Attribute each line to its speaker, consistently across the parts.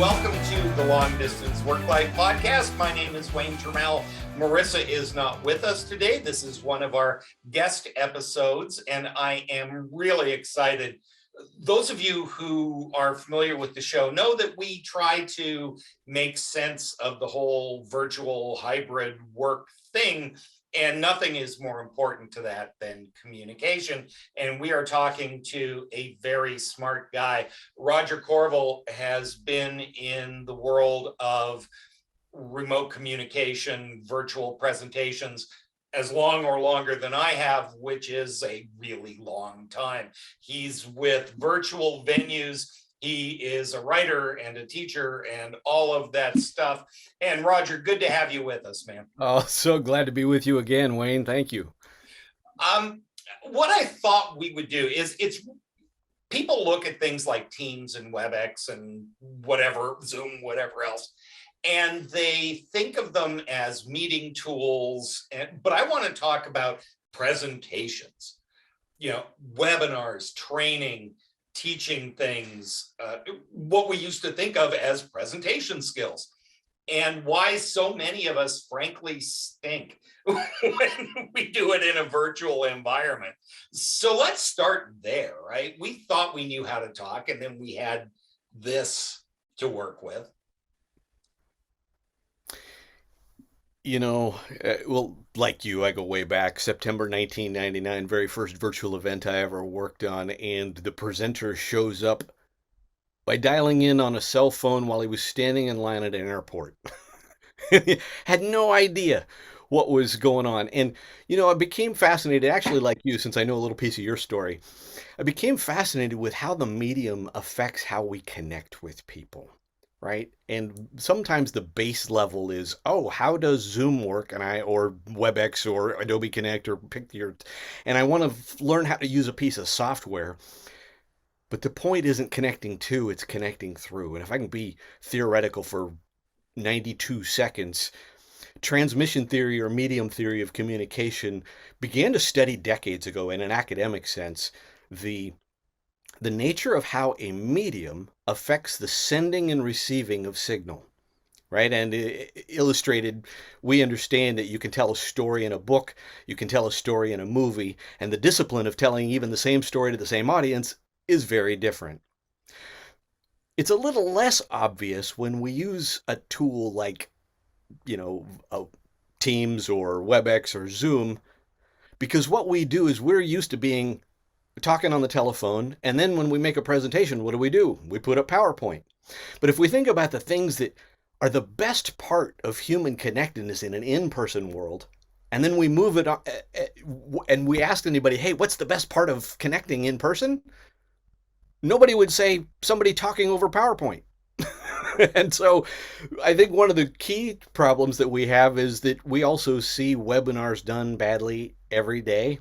Speaker 1: welcome to the Long Distance Worklife podcast. My name is Wayne Trammell. Marissa is not with us today. This is one of our guest episodes, and I am really excited. Those of you who are familiar with the show know that we try to make sense of the whole virtual hybrid work thing, and nothing is more important to that than communication. And we are talking to a very smart guy. Roger Courville has been in the world of remote communication, virtual presentations, as long or longer than I have, which is a really long time. He's with virtual venues. He is a writer and a teacher and all of that stuff. And Roger, good to have you with us, man.
Speaker 2: Oh, so glad to be with you again, Wayne. Thank you.
Speaker 1: What I thought we would do is people look at things like Teams and WebEx and whatever, Zoom, whatever else, and they think of them as meeting tools. But I want to talk about presentations, webinars, training, teaching things, what we used to think of as presentation skills, and why so many of us frankly stink when we do it in a virtual environment. So let's start there, right? We thought we knew how to talk, and then we had this to work with.
Speaker 2: Well, like you, I go way back. September 1999, very first virtual event I ever worked on, and the presenter shows up by dialing in on a cell phone while he was standing in line at an airport. Had no idea what was going on. And, I became fascinated, actually like you, since I know a little piece of your story, I became fascinated with how the medium affects how we connect with people. Right? And sometimes the base level is, how does Zoom work? Or WebEx or Adobe Connect or and I want to learn how to use a piece of software. But the point isn't connecting to, it's connecting through. And if I can be theoretical for 92 seconds, transmission theory or medium theory of communication began to study decades ago in an academic sense the nature of how a medium affects the sending and receiving of signal, right? And illustrated, we understand that you can tell a story in a book, you can tell a story in a movie, and the discipline of telling even the same story to the same audience is very different. It's a little less obvious when we use a tool like, Teams or WebEx or Zoom, because what we do is we're used to talking on the telephone, and then when we make a presentation, what do? We put up PowerPoint. But if we think about the things that are the best part of human connectedness in an in-person world, and then we move it on, and we ask anybody, hey, what's the best part of connecting in person? Nobody would say somebody talking over PowerPoint. And so I think one of the key problems that we have is that we also see webinars done badly every day.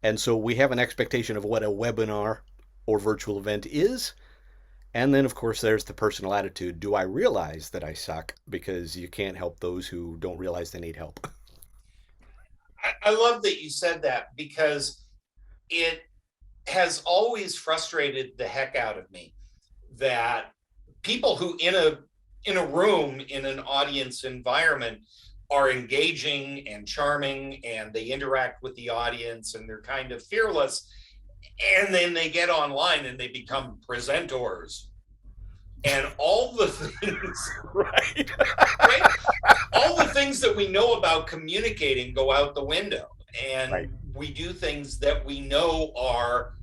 Speaker 2: And so we have an expectation of what a webinar or virtual event is. And then, of course, there's the personal attitude. Do I realize that I suck? Because you can't help those who don't realize they need help.
Speaker 1: I love that you said that, because it has always frustrated the heck out of me that people who in a room, in an audience environment, are engaging and charming, and they interact with the audience, and they're kind of fearless. And then they get online and they become presenters. And all the things,
Speaker 2: Right.
Speaker 1: right? All the things that we know about communicating go out the window. And
Speaker 2: Right.
Speaker 1: We do things that we know are,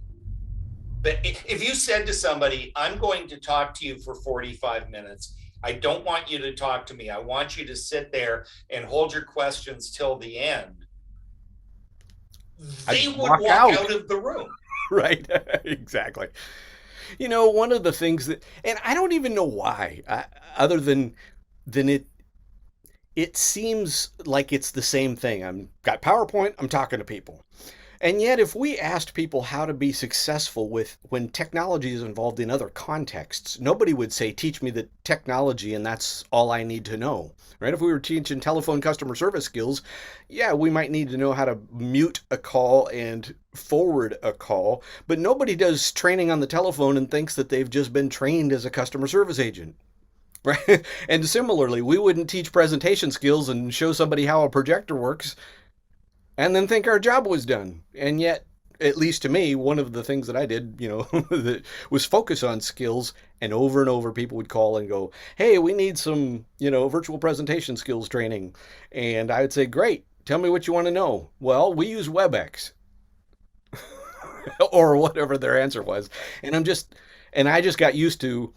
Speaker 1: but if you said to somebody, I'm going to talk to you for 45 minutes, I don't want you to talk to me. I want you to sit there and hold your questions till the end. They would walk out of the room.
Speaker 2: Right. Exactly. One of the things that, and I don't even know why, other than it seems like it's the same thing. I'm got PowerPoint, I'm talking to people. And yet, if we asked people how to be successful when technology is involved in other contexts, nobody would say, teach me the technology and that's all I need to know, right? If we were teaching telephone customer service skills, yeah, we might need to know how to mute a call and forward a call, but nobody does training on the telephone and thinks that they've just been trained as a customer service agent. Right? And similarly, we wouldn't teach presentation skills and show somebody how a projector works and then think our job was done. And yet, at least to me, one of the things that I did, that was focus on skills. And over, people would call and go, "Hey, we need some, virtual presentation skills training." And I would say, "Great, tell me what you want to know." "Well, we use WebEx," or whatever their answer was. And I just got used to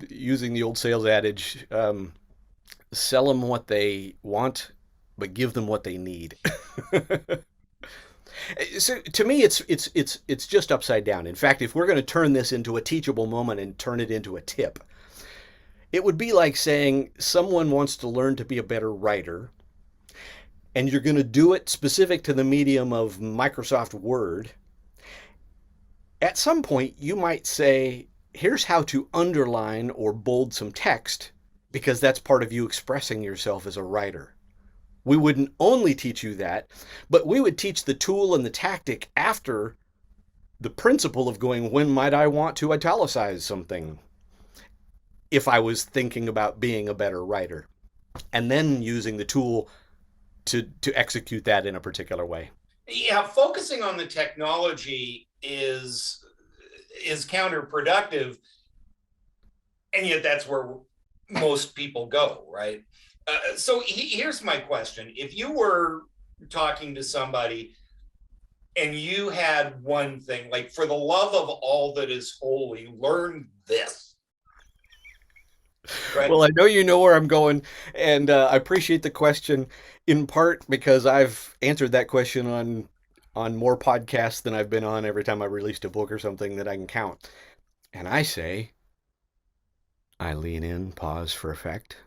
Speaker 2: using the old sales adage, sell them what they want, but give them what they need. So to me, it's just upside down. In fact, if we're going to turn this into a teachable moment and turn it into a tip, it would be like saying someone wants to learn to be a better writer, and you're going to do it specific to the medium of Microsoft Word. At some point, you might say, "Here's how to underline or bold some text," because that's part of you expressing yourself as a writer. We wouldn't only teach you that, but we would teach the tool and the tactic after the principle of going, when might I want to italicize something if I was thinking about being a better writer, and then using the tool to execute that in a particular way.
Speaker 1: Yeah, focusing on the technology is counterproductive, and yet that's where most people go, right? So here's my question. If you were talking to somebody and you had one thing, like, for the love of all that is holy, learn this. Right?
Speaker 2: Well, I know you know where I'm going, and I appreciate the question, in part because I've answered that question on more podcasts than I've been on every time I've released a book or something that I can count. And I say, I lean in, pause for effect.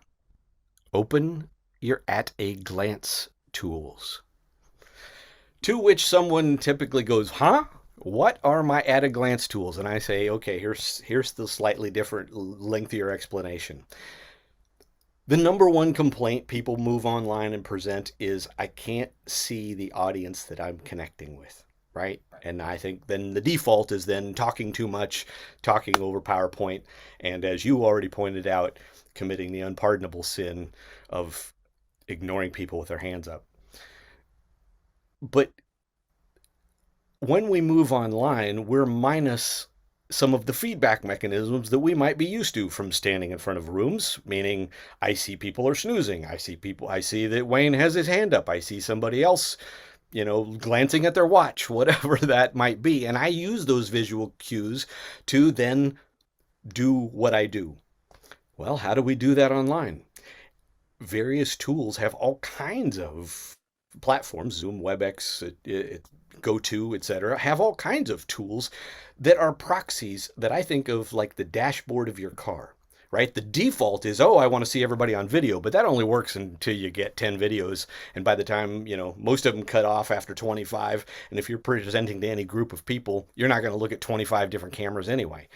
Speaker 2: Open your at-a-glance tools. To which someone typically goes, "Huh? What are my at-a-glance tools?" And I say, "Okay, here's the slightly different, lengthier explanation." The number one complaint people move online and present is, "I can't see the audience that I'm connecting with." Right? And I think then the default is then talking too much, talking over PowerPoint, and as you already pointed out, committing the unpardonable sin of ignoring people with their hands up. But when we move online, we're minus some of the feedback mechanisms that we might be used to from standing in front of rooms, meaning I see people are snoozing. I see that Wayne has his hand up. I see somebody else, glancing at their watch, whatever that might be. And I use those visual cues to then do what I do. Well, how do we do that online? Various tools have all kinds of platforms, Zoom, WebEx, GoTo, etc., have all kinds of tools that are proxies that I think of like the dashboard of your car, right? The default is, oh, I want to see everybody on video, but that only works until you get 10 videos. And by the time, most of them cut off after 25. And if you're presenting to any group of people, you're not going to look at 25 different cameras anyway.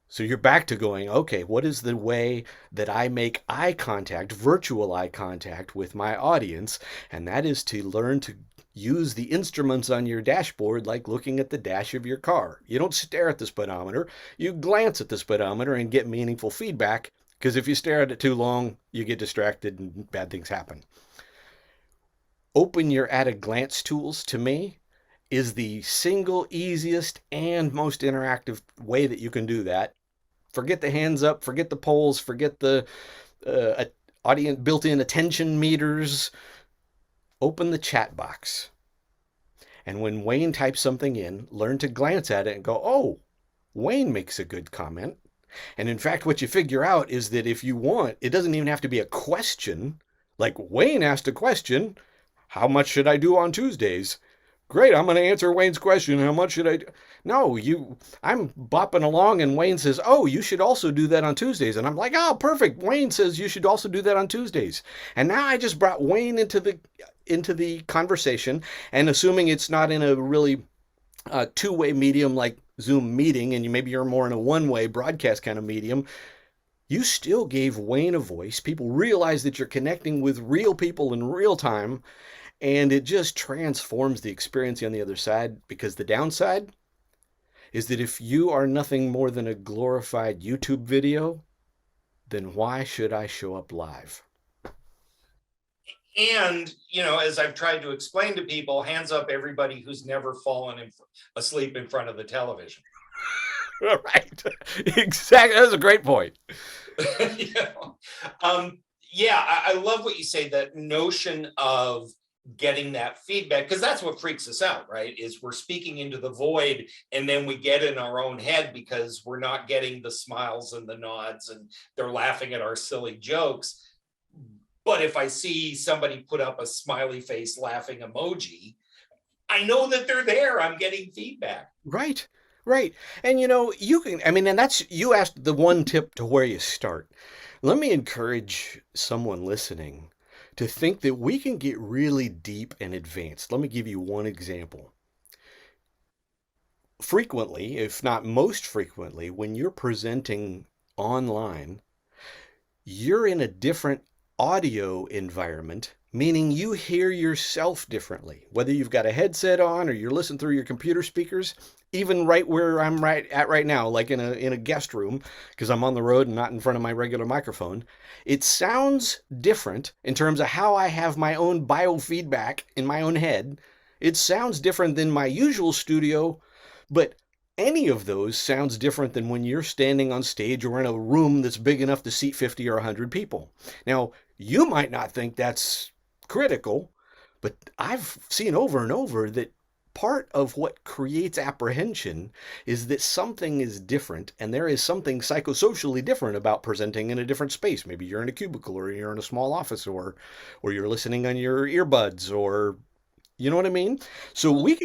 Speaker 2: So you're back to going, okay, what is the way that I make eye contact, virtual eye contact with my audience? And that is to learn to use the instruments on your dashboard like looking at the dash of your car. You don't stare at the speedometer, you glance at the speedometer and get meaningful feedback, because if you stare at it too long, you get distracted and bad things happen. Open your at-a-glance tools, to me, is the single easiest and most interactive way that you can do that. Forget the hands up, forget the polls, forget the audience built-in attention meters. Open the chat box. And when Wayne types something in, learn to glance at it and go, "Oh, Wayne makes a good comment." And in fact, what you figure out is that if you want, it doesn't even have to be a question. Like, Wayne asked a question, "How much should I do on Tuesdays?" Great, I'm going to answer Wayne's question. How much should I do? No, I'm bopping along and Wayne says, "Oh, you should also do that on Tuesdays." And I'm like, "Oh, perfect. Wayne says you should also do that on Tuesdays." And now I just brought Wayne into the conversation, and assuming it's not in a really two-way medium like Zoom meeting, and maybe you're more in a one-way broadcast kind of medium, you still gave Wayne a voice. People realize that you're connecting with real people in real time. And it just transforms the experience on the other side, because the downside is that if you are nothing more than a glorified YouTube video, then why should I show up live?
Speaker 1: And, as I've tried to explain to people, hands up everybody who's never fallen asleep in front of the television.
Speaker 2: Right. Exactly. That's a great point.
Speaker 1: you know? Yeah, I love what you say, that notion of getting that feedback, because that's what freaks us out, right? Is we're speaking into the void, and then we get in our own head because we're not getting the smiles and the nods, and they're laughing at our silly jokes. But if I see somebody put up a smiley face laughing emoji, I know that they're there. I'm getting feedback.
Speaker 2: Right. Right. And you can, and you asked the one tip to where you start. Let me encourage someone listening to think that we can get really deep and advanced. Let me give you one example. Frequently, if not most frequently, when you're presenting online, you're in a different audio environment, meaning you hear yourself differently, whether you've got a headset on or you're listening through your computer speakers, even right where I'm right now, like in a guest room, because I'm on the road and not in front of my regular microphone. It sounds different in terms of how I have my own biofeedback in my own head. It sounds different than my usual studio, but any of those sounds different than when you're standing on stage or in a room that's big enough to seat 50 or 100 people. Now, you might not think that's critical, but I've seen over and over that part of what creates apprehension is that something is different, and there is something psychosocially different about presenting in a different space. Maybe you're in a cubicle, or you're in a small office, or you're listening on your earbuds, or you know what I mean? So you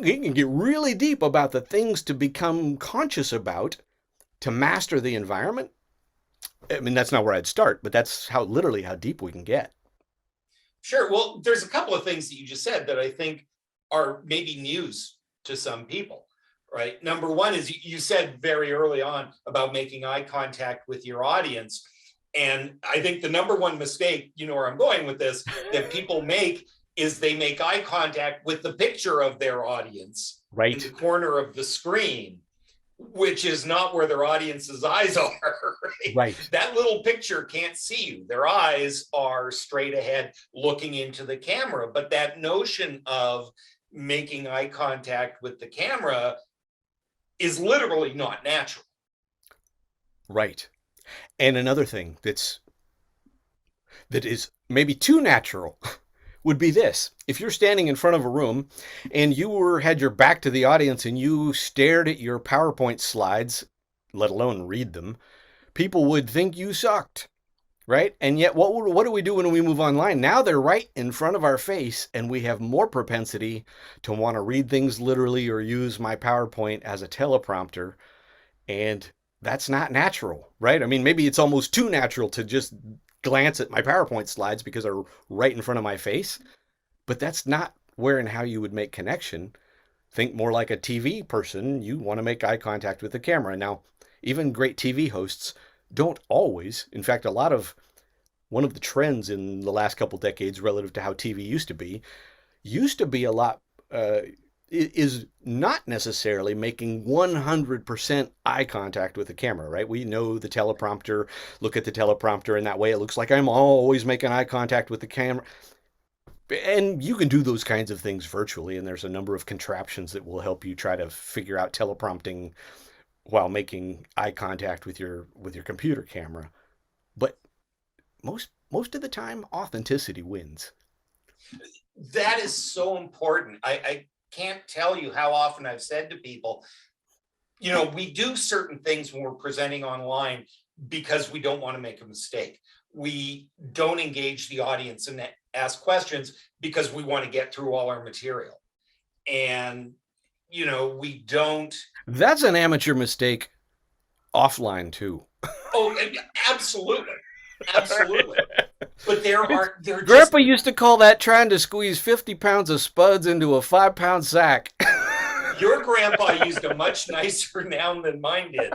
Speaker 2: can get really deep about the things to become conscious about to master the environment. I mean, that's not where I'd start, but that's literally how deep we can get.
Speaker 1: Sure. Well, there's a couple of things that you just said that I think are maybe news to some people, right? Number one is you said very early on about making eye contact with your audience. And I think the number one mistake, where I'm going with this, that people make is they make eye contact with the picture of their audience in the corner of the screen, which is not where their audience's eyes are.
Speaker 2: Right.
Speaker 1: That little picture can't see you. Their eyes are straight ahead looking into the camera. But that notion of making eye contact with the camera is literally not natural.
Speaker 2: Right. And another thing that is maybe too natural would be this. If you're standing in front of a room and you had your back to the audience and you stared at your PowerPoint slides, let alone read them, people would think you sucked, right? And yet what do we do when we move online? Now they're right in front of our face, and we have more propensity to want to read things literally or use my PowerPoint as a teleprompter. And that's not natural, right? I mean, maybe it's almost too natural to just glance at my PowerPoint slides because they're right in front of my face, but that's not where and how you would make connection. Think more like a TV person. You want to make eye contact with the camera. Now, even great TV hosts don't always. In fact, one of the trends in the last couple decades relative to how TV used to be a lot, is not necessarily making 100% eye contact with the camera, right? We know the teleprompter, look at the teleprompter, and that way it looks like I'm always making eye contact with the camera. And you can do those kinds of things virtually, and there's a number of contraptions that will help you try to figure out teleprompting while making eye contact with your computer camera. But most of the time, authenticity wins.
Speaker 1: That is so important. I can't tell you how often I've said to people, we do certain things when we're presenting online because we don't want to make a mistake. We don't engage the audience and ask questions because we want to get through all our material. And, we don't.
Speaker 2: That's an amateur mistake offline too.
Speaker 1: Oh, absolutely. Absolutely. But
Speaker 2: Grandpa used to call that trying to squeeze 50 pounds of spuds into a 5-pound sack.
Speaker 1: Your grandpa used a much nicer noun than mine did.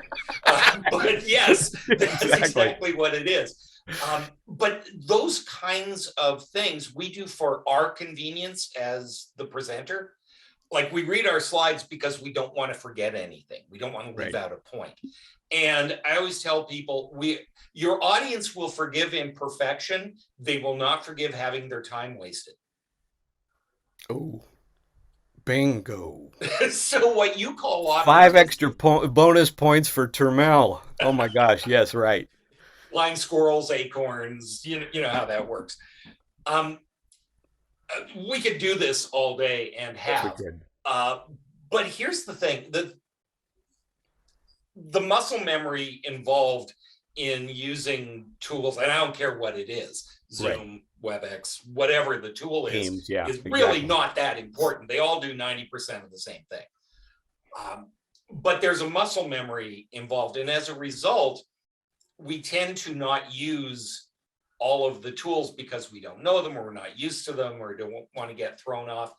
Speaker 1: But yes, that's exactly what it is. But those kinds of things we do for our convenience as the presenter. like we read our slides because we don't want to forget anything. We don't want to leave
Speaker 2: Right.
Speaker 1: out a point. And I always tell people, your audience will forgive imperfection. They will not forgive having their time wasted.
Speaker 2: Oh, bingo.
Speaker 1: So what you call off
Speaker 2: 5 extra bonus points for Termel. Oh my gosh, yes, right.
Speaker 1: flying squirrels, acorns, you know how that works. We could do this all day and
Speaker 2: Yes, we
Speaker 1: have.
Speaker 2: could.
Speaker 1: But here's the thing: the muscle memory involved in using tools, and I don't care what it is, Zoom, WebEx, whatever the tool is,
Speaker 2: Teams, yeah,
Speaker 1: is
Speaker 2: exactly.
Speaker 1: really not that important. They all do 90% of the same thing. But there's a muscle memory involved. And as a result, we tend to not use all of the tools because we don't know them, or we're not used to them, or don't want to get thrown off.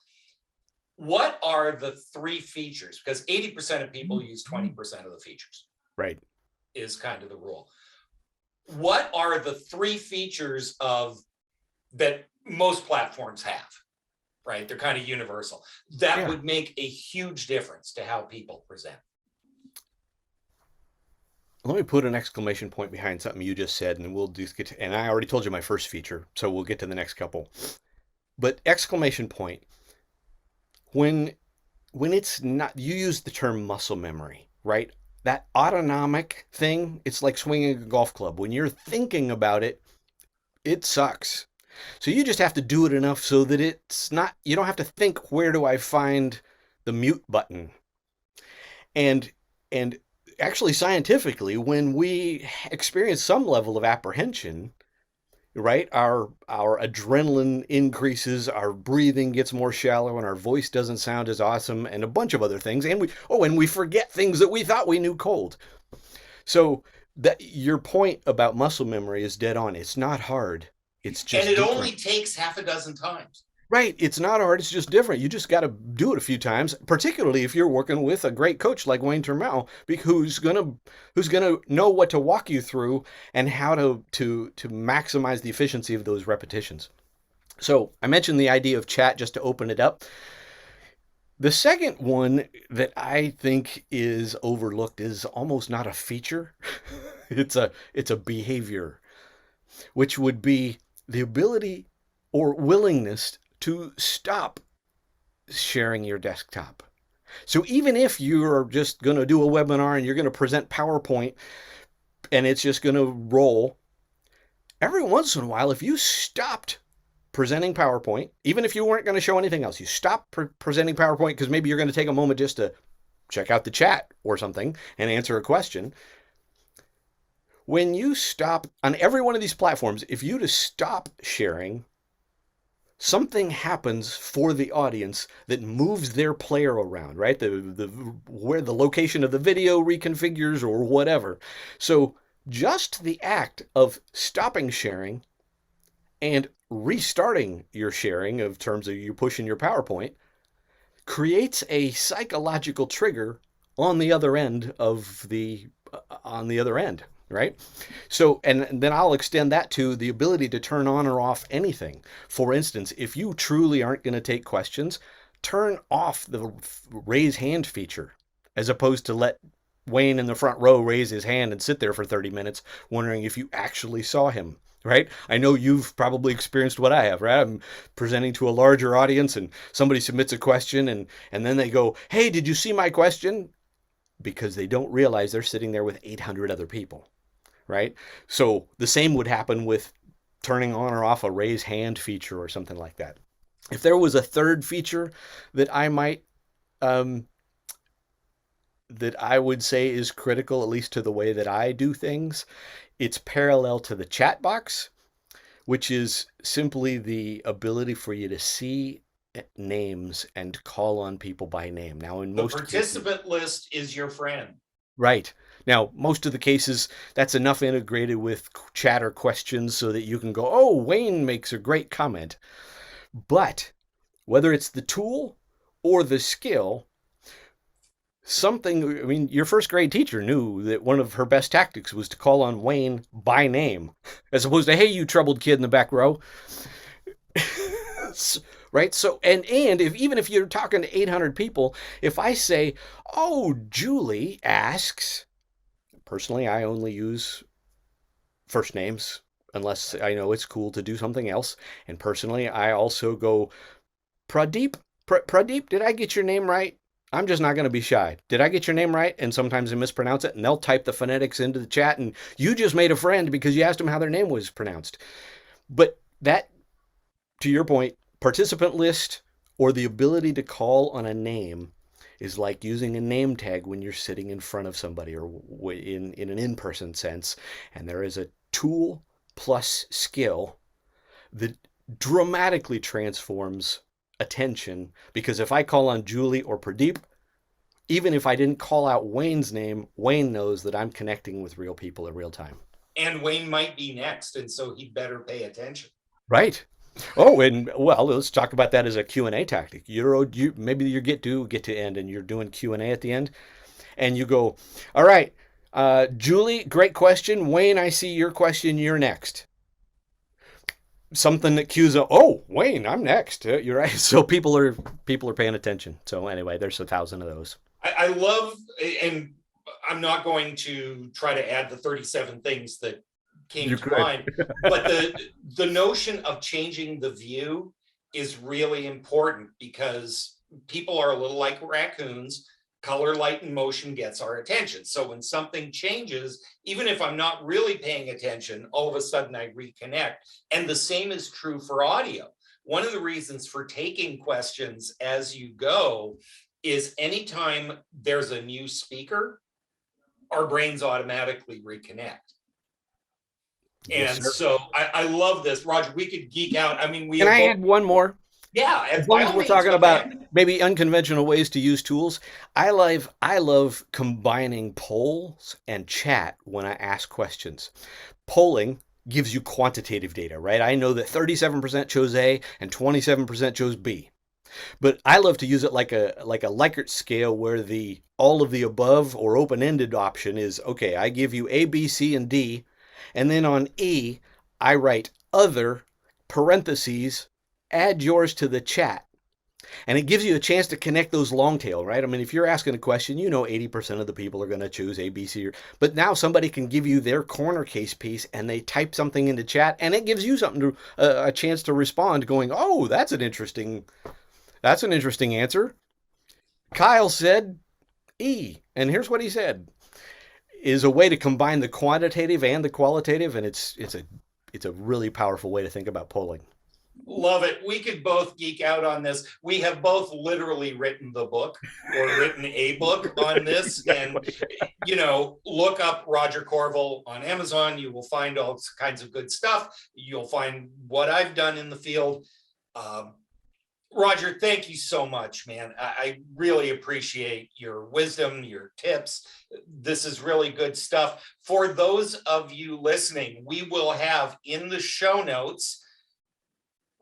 Speaker 1: What are the 3 features? Because 80% of people use 20% of the features.
Speaker 2: Right.
Speaker 1: Is kind of the rule. What are the 3 features that most platforms have? Right? They're kind of universal. That would make a huge difference to how people present.
Speaker 2: Let me put an exclamation point behind something you just said, and we'll just get to, and I already told you my first feature, so we'll get to the next couple. But exclamation point, when it's not, you use the term muscle memory, right? That autonomic thing, it's like swinging a golf club. When you're thinking about it, it sucks. So you just have to do it enough so that it's not, you don't have to think, where do I find the mute button? And actually, scientifically, when we experience some level of apprehension, right, our adrenaline increases, our breathing gets more shallow, and our voice doesn't sound as awesome, and a bunch of other things. And we forget things that we thought we knew cold. So that your point about muscle memory is dead on. It's not hard. It's just
Speaker 1: and it
Speaker 2: different.
Speaker 1: Only takes half a dozen times.
Speaker 2: Right. It's not hard. It's just different. You just got to do it a few times, particularly if you're working with a great coach like Wayne Termel, who's gonna know what to walk you through and how to maximize the efficiency of those repetitions. So I mentioned the idea of chat just to open it up. The second one that I think is overlooked is almost not a feature. It's a behavior, which would be the ability or willingness to stop sharing your desktop. So even if you're just going to do a webinar and you're going to present PowerPoint and it's just going to roll, every once in a while, if you stopped presenting PowerPoint, even if you weren't going to show anything else, you stop presenting PowerPoint because maybe you're going to take a moment just to check out the chat or something and answer a question. When you stop on every one of these platforms, if you just stop sharing, something happens for the audience that moves their player around, right? Where the location of the video reconfigures or whatever. So just the act of stopping sharing and restarting your sharing of terms of you pushing your PowerPoint creates a psychological trigger on the other end right? So, and then I'll extend that to the ability to turn on or off anything. For instance, if you truly aren't going to take questions, turn off the raise hand feature, as opposed to let Wayne in the front row raise his hand and sit there for 30 minutes wondering if you actually saw him, right? I know you've probably experienced what I have, right? I'm presenting to a larger audience and somebody submits a question and then they go, "Hey, did you see my question?" Because they don't realize they're sitting there with 800 other people. Right? So the same would happen with turning on or off a raise hand feature or something like that. If there was a third feature that I might, that I would say is critical, at least to the way that I do things, it's parallel to the chat box, which is simply the ability for you to see names and call on people by name. Now, in most
Speaker 1: participant list is your friend.
Speaker 2: Right. Now, most of the cases, that's enough integrated with chat or questions so that you can go, "Oh, Wayne makes a great comment." But whether it's the tool or the skill, your first grade teacher knew that one of her best tactics was to call on Wayne by name, as opposed to, "Hey, you troubled kid in the back row." right? So, and if even if you're talking to 800 people, if I say, "Oh, Julie asks," personally, I only use first names unless I know it's cool to do something else. And personally, I also go, Pradeep, Pradeep, did I get your name right? I'm just not going to be shy. Did I get your name right? And sometimes they mispronounce it, and they'll type the phonetics into the chat, and you just made a friend because you asked them how their name was pronounced. But that, to your point, participant list or the ability to call on a name is like using a name tag when you're sitting in front of somebody or in an in-person sense. And there is a tool plus skill that dramatically transforms attention, because if I call on Julie or Pradeep, even if I didn't call out Wayne's name, Wayne knows that I'm connecting with real people in real time.
Speaker 1: And Wayne might be next, and so he'd better pay attention.
Speaker 2: Right. Oh, and well, let's talk about that as a Q&A tactic. Maybe you get to end and you're doing Q&A at the end, and you go, all right, Julie, great question. Wayne, I see your question. You're next. Something that cues up, oh, Wayne, I'm next. You're right. So people are paying attention. So anyway, there's 1,000 of those.
Speaker 1: I love, and I'm not going to try to add the 37 things that came to mind, but the notion of changing the view is really important, because people are a little like raccoons. Color, light, and motion gets our attention. So when something changes, even if I'm not really paying attention, all of a sudden I reconnect. And the same is true for audio. One of the reasons for taking questions as you go is anytime there's a new speaker, our brains automatically reconnect.
Speaker 2: Yes,
Speaker 1: And
Speaker 2: sir.
Speaker 1: so I love this. Roger, we could geek out. I mean,
Speaker 2: Can I add one more?
Speaker 1: Yeah,
Speaker 2: As long as we're talking about maybe unconventional ways to use tools, I love combining polls and chat when I ask questions. Polling gives you quantitative data, right? I know that 37% chose A and 27% chose B. But I love to use it like a Likert scale, where the all of the above or open-ended option is, okay, I give you A, B, C, and D, and then on E, I write other parentheses, add yours to the chat. And it gives you a chance to connect those long tail, right? I mean, if you're asking a question, 80% of the people are going to choose A, B, C, but now somebody can give you their corner case piece and they type something into chat, and it gives you something to a chance to respond, going, oh, that's an interesting answer. Kyle said E, and here's what he said, is a way to combine the quantitative and the qualitative, and it's a really powerful way to think about polling.
Speaker 1: Love it. We could both geek out on this. We have both literally written the book or written a book on this. And, look up Roger Courville on Amazon. You will find all kinds of good stuff. You'll find what I've done in the field. Roger, thank you so much, man. I really appreciate your wisdom, your tips. This is really good stuff. For those of you listening, we will have in the show notes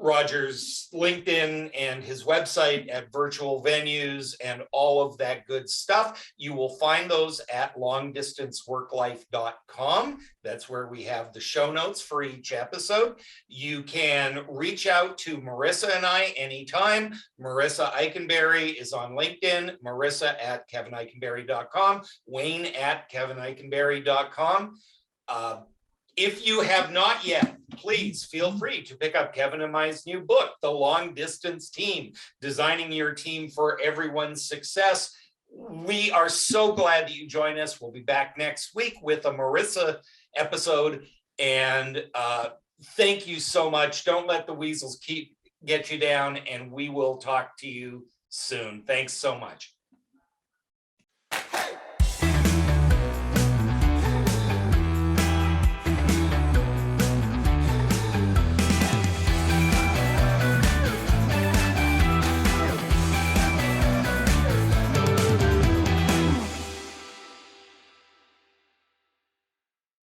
Speaker 1: Roger's LinkedIn and his website at virtual venues and all of that good stuff. You will find those at longdistanceworklife.com. That's where we have the show notes for each episode. You can reach out to Marissa and I anytime. Marissa Eikenberry is on LinkedIn, Marissa at kevineikenberry.com, Wayne at kevineikenberry.com. If you have not yet, please feel free to pick up Kevin and my new book, The Long Distance Team, Designing Your Team for Everyone's Success. We are so glad that you join us. We'll be back next week with a Marissa episode. And thank you so much. Don't let the weasels get you down, and we will talk to you soon. Thanks so much.